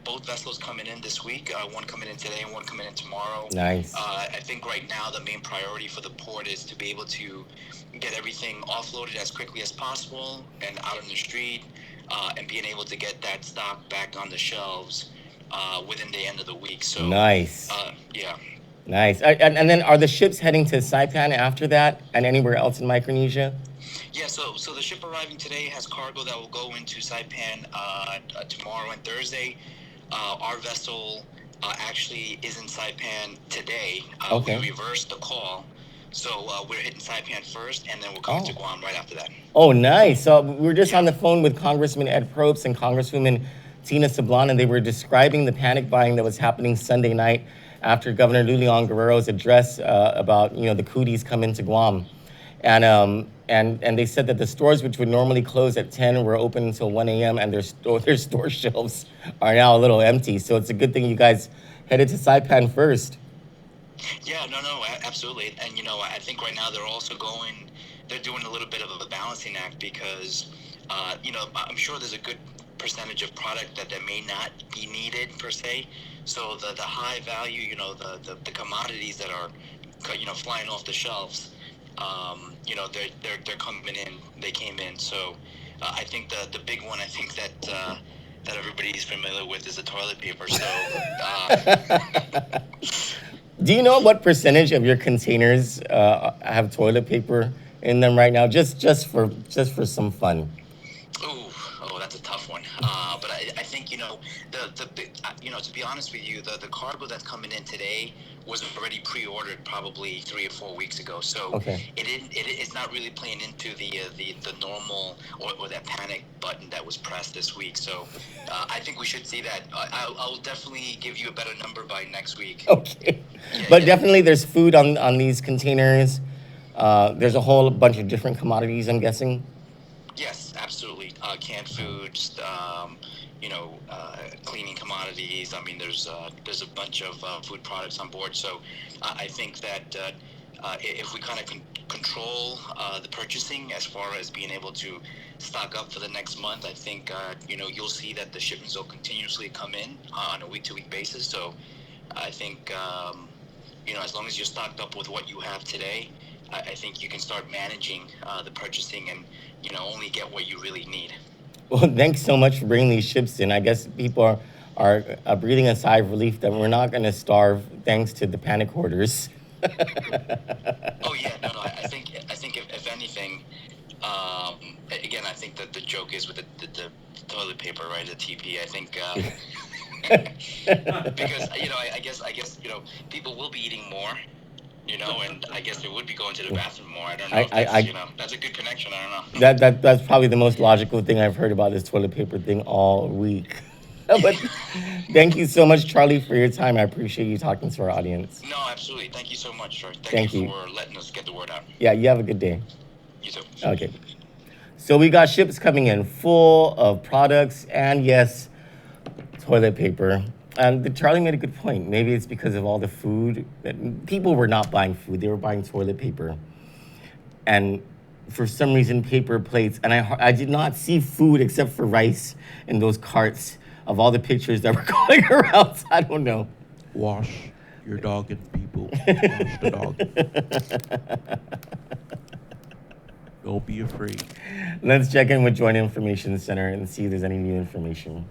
both vessels coming in this week, one coming in today and one coming in tomorrow. Nice. I think right now the main priority for the port is to be able to get everything offloaded as quickly as possible and out on the street, and being able to get that stock back on the shelves within the end of the week. So nice. Yeah. Nice. And then are the ships heading to Saipan after that and anywhere else in Micronesia? Yeah, so the ship arriving today has cargo that will go into Saipan tomorrow and Thursday. Our vessel actually is in Saipan today. Okay. We reversed the call, so we're hitting Saipan first, and then we're coming to Guam right after that. Oh, nice. So we were just on the phone with Congressman Ed Probst and Congresswoman Tina Sablan, and they were describing the panic buying that was happening Sunday night after Governor Lulian Guerrero's address about, the cooties coming to Guam. And they said that the stores which would normally close at 10 were open until 1 a.m. and their store shelves are now a little empty. So it's a good thing you guys headed to Saipan first. Yeah, no, absolutely. And, I think right now they're doing a little bit of a balancing act because, I'm sure there's a good percentage of product that may not be needed per se. So the high value, the commodities that are, flying off the shelves, they're coming in. They came in. So I think the big one, I think that everybody's familiar with is the toilet paper. So. Do you know what percentage of your containers have toilet paper in them right now? Just for some fun. Oh, that's a tough one. But I think to be honest with you, the cargo that's coming in today was already pre-ordered probably 3 or 4 weeks ago. So okay. It's not really playing into the normal or that panic button that was pressed this week. So I think we should see that. I'll definitely give you a better number by next week. Okay. But definitely there's food on these containers. There's a whole bunch of different commodities, I'm guessing. Yes, absolutely. Canned foods, cleaning commodities. I mean, there's a bunch of food products on board. So I think that if we kind of control the purchasing as far as being able to stock up for the next month, I think, you'll see that the shipments will continuously come in on a week-to-week basis. So I think, as long as you're stocked up with what you have today, I think you can start managing the purchasing and, only get what you really need. Well, thanks so much for bringing these ships in. I guess people are breathing a sigh of relief that we're not going to starve thanks to the panic hoarders. Oh yeah, no. I think if anything, again, I think that the joke is with the toilet paper, right? The TP. I think because I guess people will be eating more. And I guess they would be going to the bathroom more. I don't know if that's a good connection. I don't know. That's probably the most logical thing I've heard about this toilet paper thing all week. But thank you so much, Charlie, for your time. I appreciate you talking to our audience. No, absolutely. Thank you so much, sir. Thank you for letting us get the word out. Yeah, you have a good day. You too. Okay. So we got ships coming in full of products and, yes, toilet paper. And Charlie made a good point. Maybe it's because of all the food. People were not buying food. They were buying toilet paper. And for some reason, paper plates. And I did not see food except for rice in those carts of all the pictures that were going around. So I don't know. Wash your dog and people. Wash the dog. Don't be afraid. Let's check in with Joint Information Center and see if there's any new information.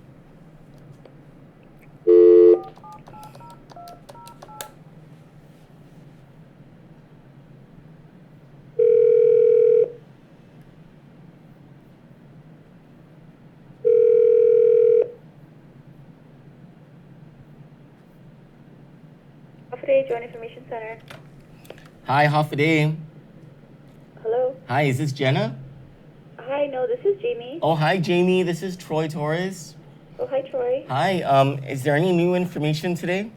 Joint Information Center. Hi, Hafaday. Hello. Hi, is this Jenna? Hi, no, this is Jamie. Oh, hi, Jamie. This is Troy Torres. Oh, hi, Troy. Hi. Is there any new information today?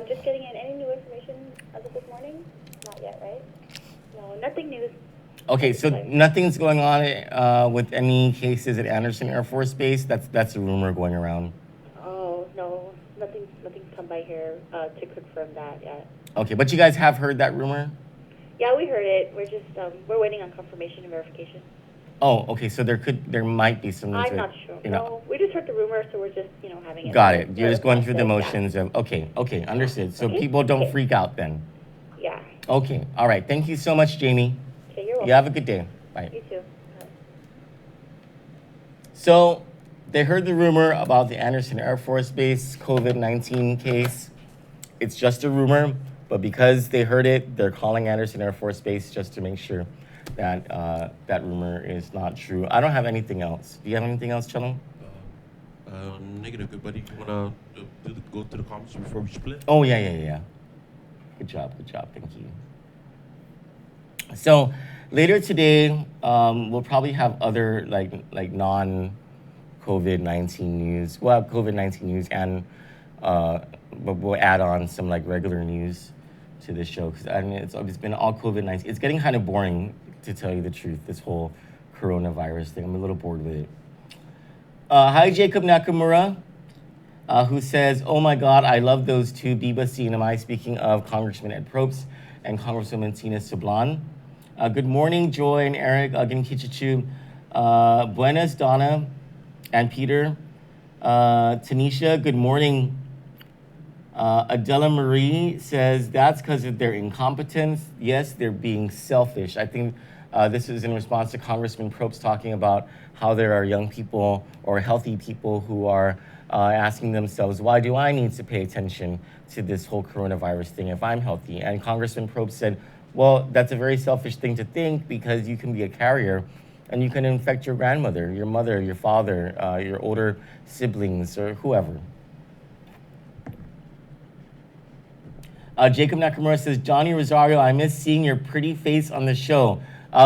Just getting in. Any new information as of this morning? Not yet, right? No, nothing new. Okay, so nothing's going on with any cases at Anderson Air Force Base. That's a rumor going around. Oh no, nothing's come by here to confirm that yet. Okay, but you guys have heard that rumor? Yeah, we heard it. We're just we're waiting on confirmation and verification. Oh, okay. So there might be some. I'm not sure. No, we just heard the rumor, so we're just having it. Got it. You're just going through the motions of okay, understood. So people don't freak out then. Yeah. Okay. All right. Thank you so much, Jamie. Okay, you're welcome. You have a good day. Bye. You too. So they heard the rumor about the Anderson Air Force Base COVID-19 case. it's just a rumor, but because they heard it, they're calling Anderson Air Force Base just to make sure that that rumor is not true. I don't have anything else. Do you have anything else, Cello? Negative, good buddy. You wanna go to the comments before we split? Oh yeah. Good job, thank you. So later today, we'll probably have other like non-COVID-19 news. We'll have COVID-19 news and but we'll add on some like regular news to this show because I mean it's been all COVID-19. It's getting kind of boring to tell you the truth. This whole coronavirus thing, I'm a little bored with it. Hi Jacob Nakamura, who says, "Oh my God, I love those two Biba CNMI." Speaking of Congressman Ed Probst and Congresswoman Tina Sublan. Good morning, Joy and Eric. Again, Kichichu. Buenas, Donna and Peter. Tanisha, good morning. Adela Marie says, that's because of their incompetence. Yes, they're being selfish. I think this is in response to Congressman Probst talking about how there are young people or healthy people who are asking themselves, why do I need to pay attention to this whole coronavirus thing if I'm healthy? And Congressman Probst said, well, that's a very selfish thing to think because you can be a carrier and you can infect your grandmother, your mother, your father, your older siblings, or whoever. Jacob Nakamura says, Johnny Rosario, I miss seeing your pretty face on the show.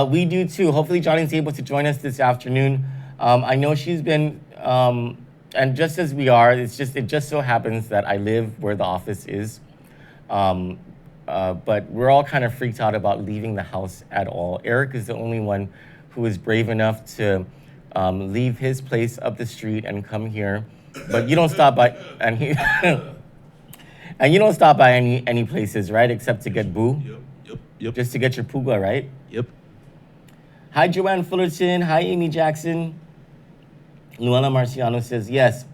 We do too. Hopefully Johnny's able to join us this afternoon. I know she's been, and just as we are, it just so happens that I live where the office is. But we're all kind of freaked out about leaving the house at all. Eric is the only one who is brave enough to leave his place up the street and come here. But you don't stop by, and he, and you don't stop by any places, right? Except to get boo. Yep. Just to get your puga, right? Yep. Hi, Joanne Fullerton. Hi, Amy Jackson. Luella Marciano says, yes,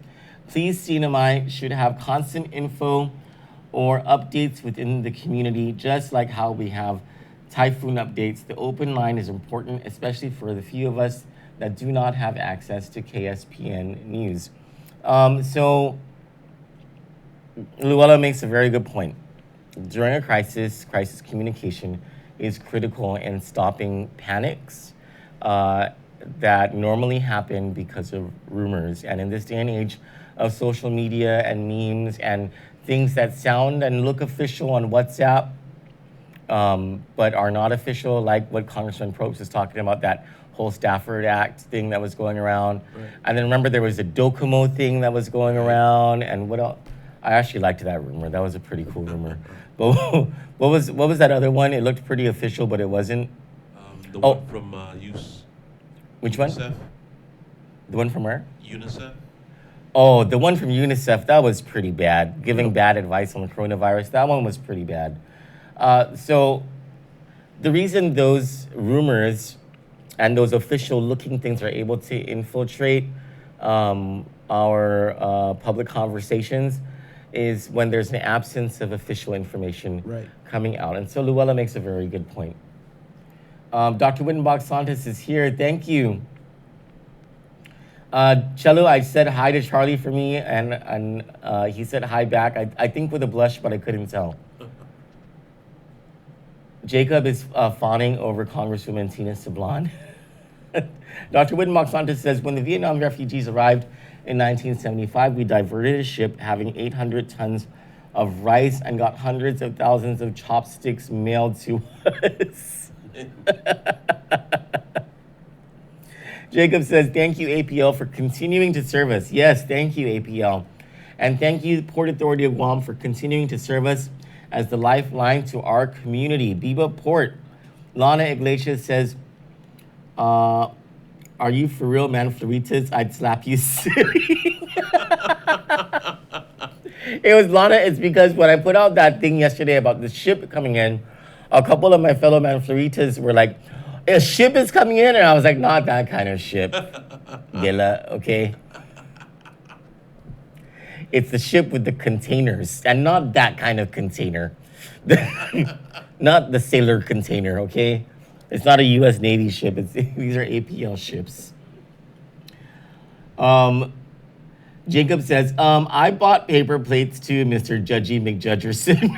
please CNMI should have constant info or updates within the community, just like how we have typhoon updates. The open line is important, especially for the few of us that do not have access to KSPN News. So Luella makes a very good point. During a crisis communication is critical in stopping panics that normally happen because of rumors. And in this day and age of social media and memes and things that sound and look official on WhatsApp, but are not official, like what Congressman Probst was talking about, that whole Stafford Act thing that was going around. Right. And then remember there was a Docomo thing that was going around, and what else? I actually liked that rumor. That was a pretty cool rumor. But what was that other one? It looked pretty official, but it wasn't. The one from Which UNICEF. One? The one from where? UNICEF. Oh, the one from UNICEF, that was pretty bad. Giving bad advice on the coronavirus, that one was pretty bad. So the reason those rumors and those official-looking things are able to infiltrate our public conversations is when there's an absence of official information coming out. And so Luella makes a very good point. Dr. Wittenbach Santos is here. Thank you. Cello, I said hi to Charlie for me, and he said hi back. I think with a blush, but I couldn't tell. Jacob is fawning over Congresswoman Tina Sublan. Dr. Wittenbach Santos says, when the Vietnam refugees arrived in 1975, we diverted a ship having 800 tons of rice and got hundreds of thousands of chopsticks mailed to us. Jacob says, thank you, APL, for continuing to serve us. Yes, thank you, APL. And thank you, Port Authority of Guam, for continuing to serve us as the lifeline to our community. Biba Port. Lana Iglesias says, are you for real, manfloritas? I'd slap you silly. It was Lana. It's because when I put out that thing yesterday about the ship coming in, a couple of my fellow manfloritas were like, a ship is coming in? And I was like, not that kind of ship, Dilla, okay? It's the ship with the containers, and not that kind of container. Not the sailor container, okay? It's not a U.S. Navy ship. These are APL ships. Jacob says, I bought paper plates too, Mr. Judgy McJudgerson.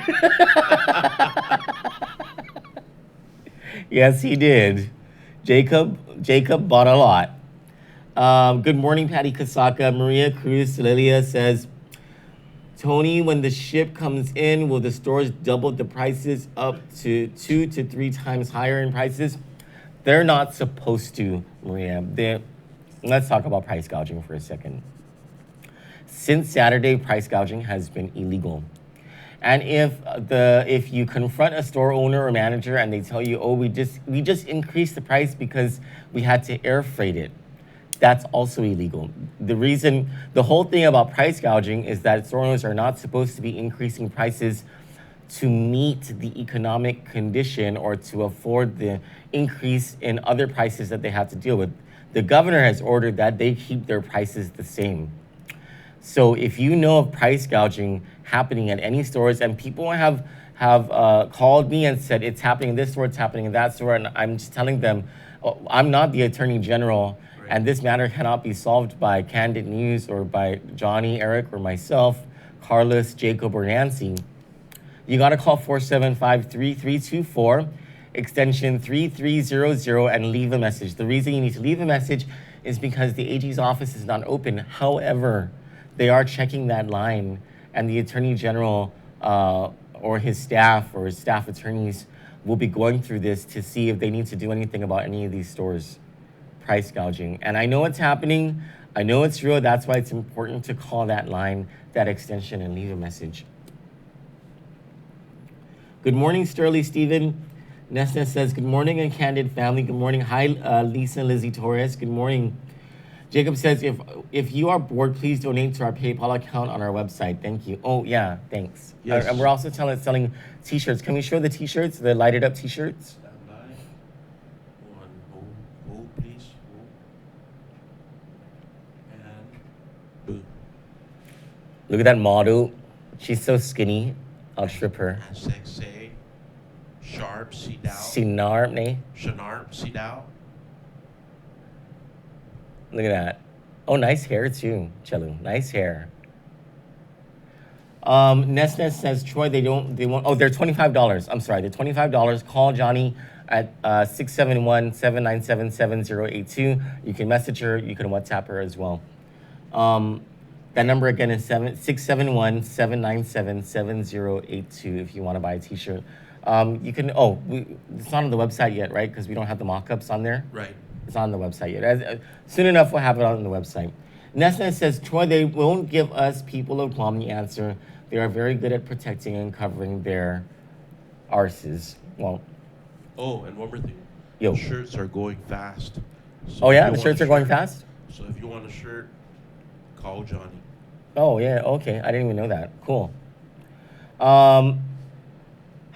Yes, he did. Jacob bought a lot. Good morning, Patty Kasaka. Maria Cruz Celilia says, Tony, when the ship comes in, will the stores double the prices up to 2 to 3 times higher in prices? They're not supposed to, Maria. Let's talk about price gouging for a second. Since Saturday, price gouging has been illegal. And if you confront a store owner or manager and they tell you, oh, we just increased the price because we had to air freight it, that's also illegal. The whole thing about price gouging is that store owners are not supposed to be increasing prices to meet the economic condition or to afford the increase in other prices that they have to deal with. The governor has ordered that they keep their prices the same. So if you know of price gouging happening at any stores, and people have called me and said it's happening in this store, it's happening in that store, and I'm just telling them, I'm not the Attorney General, and this matter cannot be solved by Kandit News or by Johnny, Eric, or myself, Carlos, Jacob, or Nancy. You got to call 475-3324, extension 3300, and leave a message. The reason you need to leave a message is because the AG's office is not open. However, they are checking that line, and the Attorney General or his staff attorneys will be going through this to see if they need to do anything about any of these stores' price gouging. And I know it's happening. I know it's real. That's why it's important to call that line, that extension, and leave a message. Good morning, Sterling Stephen. Nesta says, good morning, and Candid family. Good morning. Hi, Lisa and Lizzie Torres. Good morning. Jacob says, if you are bored, please donate to our PayPal account on our website. Thank you. Oh, yeah, thanks. Yes. And we're also selling T-shirts. Can we show the T-shirts, the lighted up T-shirts? Stand by. Hold, please. Hold. And boom. Look at that model. She's so skinny. I'll strip her. And say, sharp, see down. Sinarp, ne? Shanarp, see down. Look at that. Oh, nice hair too, Chelu. Nice hair. Nesnes says, Troy, they're $25. I'm sorry, they're $25. Call Johnny at 671-797-7082. You can message her, you can WhatsApp her as well. That number again is 671-797-7082 if you want to buy a t-shirt. You can, it's not on the website yet, right? Because we don't have the mock-ups on there. Right. It's on the website yet. Soon enough, we'll have it on the website. Nesna says, Troy, they won't give us people of Guam the answer. They are very good at protecting and covering their arses. Well. Oh, and one more thing. Yo. The shirts are going fast. So oh, yeah? The shirts are going fast? So if you want a shirt, call Johnny. Oh, yeah. Okay. I didn't even know that. Cool. Hi,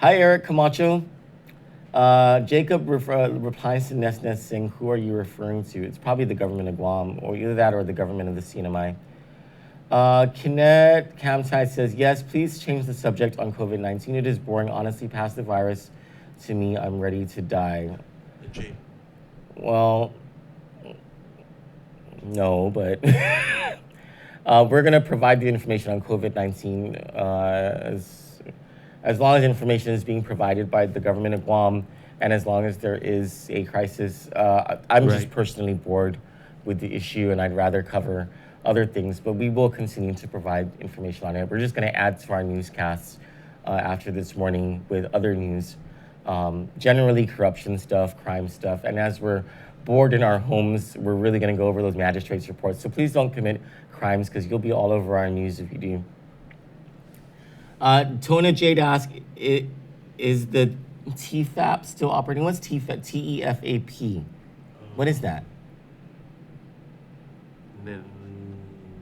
Eric Camacho. Jacob replies to Nesnes saying, who are you referring to? It's probably the government of Guam, or either that or the government of the CNMI. Kinet Kamtai says, yes, please change the subject on COVID-19. It is boring. Honestly, pass the virus to me. I'm ready to die. Well, no, but we're going to provide the information on COVID-19 as long as information is being provided by the government of Guam, and as long as there is a crisis. I'm just personally bored with the issue, and I'd rather cover other things, but we will continue to provide information on it. We're just going to add to our newscasts after this morning with other news, generally corruption stuff, crime stuff, and as we're bored in our homes, we're really going to go over those magistrates' reports. So please don't commit crimes, because you'll be all over our news if you do. Tona Jade asks, is the TFAP still operating? What's TFAP? T-E-F-A-P. What is that? Then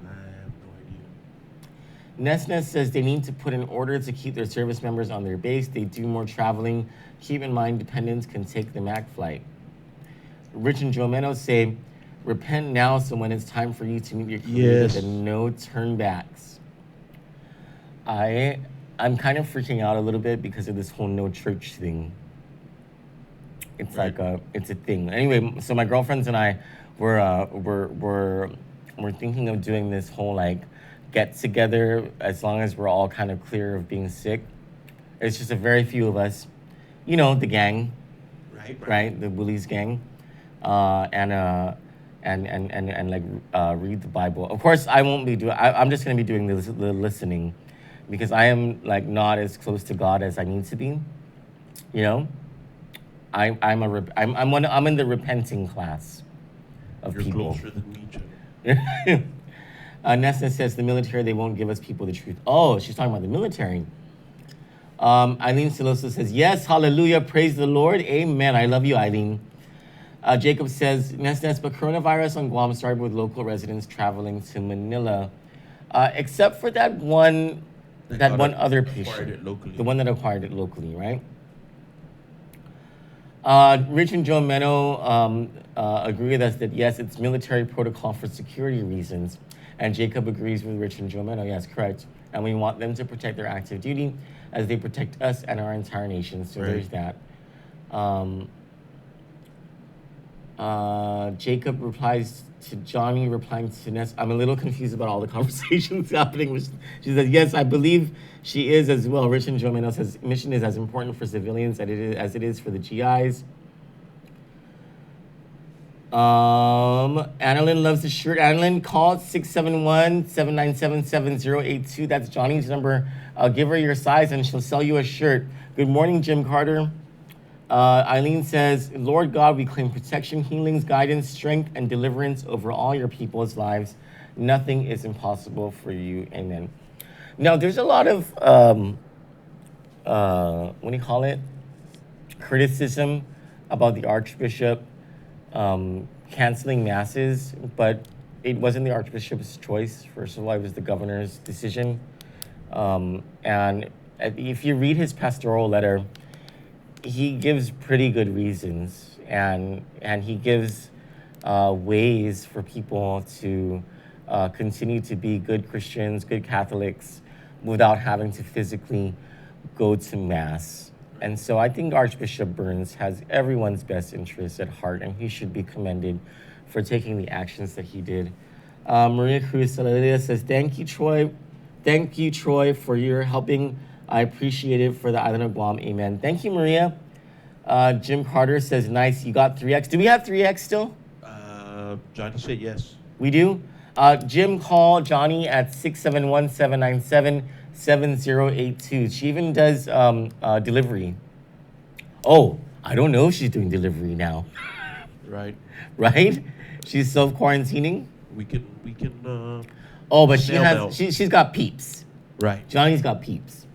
I have no idea. Nesnes says they need to put in order to keep their service members on their base. They do more traveling. Keep in mind, dependents can take the MAC flight. Rich and Joe Meadows say, repent now, so when it's time for you to meet your creator, then no turnbacks. I'm kind of freaking out a little bit because of this whole no church thing. It's like it's a thing. Anyway, so my girlfriends and I were we're thinking of doing this whole like get together as long as we're all kind of clear of being sick. It's just a very few of us, you know, the gang, right? The Woolies gang, and like read the Bible. Of course, I won't be doing. I'm just gonna be doing the listening, because I am like not as close to God as I need to be. You know, I'm in the repenting class of You're people. closer than me, Joe. Nessa says the military, they won't give us people the truth. Oh, she's talking about the military. Eileen Siloso says, yes, hallelujah, praise the Lord, amen. I love you, Eileen. Jacob says, Ness, but coronavirus on Guam started with local residents traveling to Manila, except for that one other patient, the one that acquired it locally, right? Rich and Joe Meno agree with us that yes, it's military protocol for security reasons, and Jacob agrees with Rich and Joe Meno. Yes, correct. And we want them to protect their active duty as they protect us and our entire nation. So there's that. Jacob replies to Johnny, replying to Ness. I'm a little confused about all the conversations happening. She says, yes, I believe she is as well. Rich and Joe Meno says, mission is as important for civilians as it is for the GIs. Annalyn loves the shirt. Annalyn, call 671-797-7082. That's Johnny's number. Give her your size and she'll sell you a shirt. Good morning, Jim Carter. Eileen says, Lord God, we claim protection, healings, guidance, strength, and deliverance over all your people's lives. Nothing is impossible for you. Amen. Now, there's a lot of, what do you call it? Criticism about the Archbishop canceling masses, but it wasn't the Archbishop's choice. First of all, it was the governor's decision. And if you read his pastoral letter, he gives pretty good reasons, and he gives ways for people to continue to be good Christians, good Catholics, without having to physically go to Mass. And so I think Archbishop Burns has everyone's best interests at heart, and he should be commended for taking the actions that he did. Maria Cruz Saladia says, thank you, Troy. Thank you, Troy, for your helping. I appreciate it for the island of Guam. Amen. Thank you, Maria. Jim Carter says, nice, you got 3X. Do we have 3X still? Johnny said yes. We do? Jim, call Johnny at 671-797-7082. She even does delivery. Oh, I don't know if she's doing delivery now. Right. Right? She's self-quarantining? We can oh, but she's got peeps. Right. Johnny's got peeps.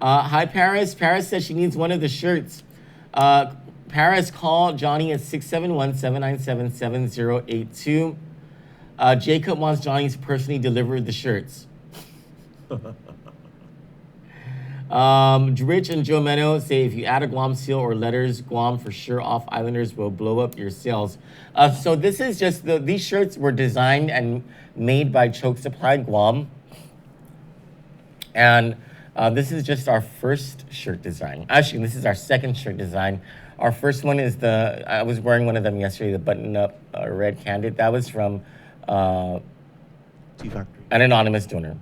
Hi, Paris. Paris says she needs one of the shirts. Paris, call Johnny at 671-797-7082. Jacob wants Johnny to personally deliver the shirts. Rich and Joe Meno say if you add a Guam seal or letters, Guam for sure off Islanders will blow up your sales. So this is just, these shirts were designed and made by Choke Supply Guam. And this is just our first shirt design. Actually, this is our second shirt design. Our first one is I was wearing one of them yesterday, the button-up red Kandit. That was from an anonymous donor.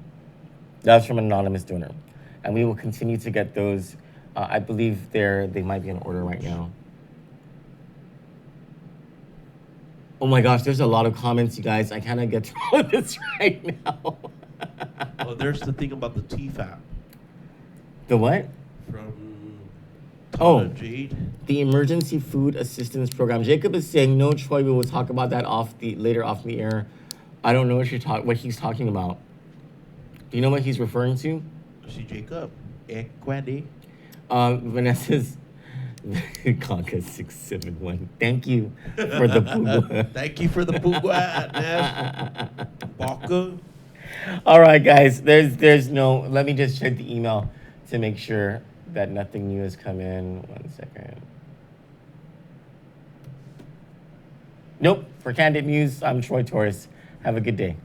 That was from an anonymous donor. And we will continue to get those. I believe they might be in order right now. Oh my gosh, there's a lot of comments, you guys. I cannot get through all this right now. Well, there's the thing about the TFAP. The what? From Jade. The Emergency Food Assistance Program. Jacob is saying, no, Troy, we will talk about that later off the air. I don't know what he's talking about. Do you know what he's referring to? See, Jacob. Equade. Vanessa's Conca 671. Thank you for the pugwa. Thank you for the pugwa, Nash. Baka. All right, guys. There's no. Let me just check the email to make sure that nothing new has come in. 1 second. Nope. For Candid News, I'm Troy Torres. Have a good day.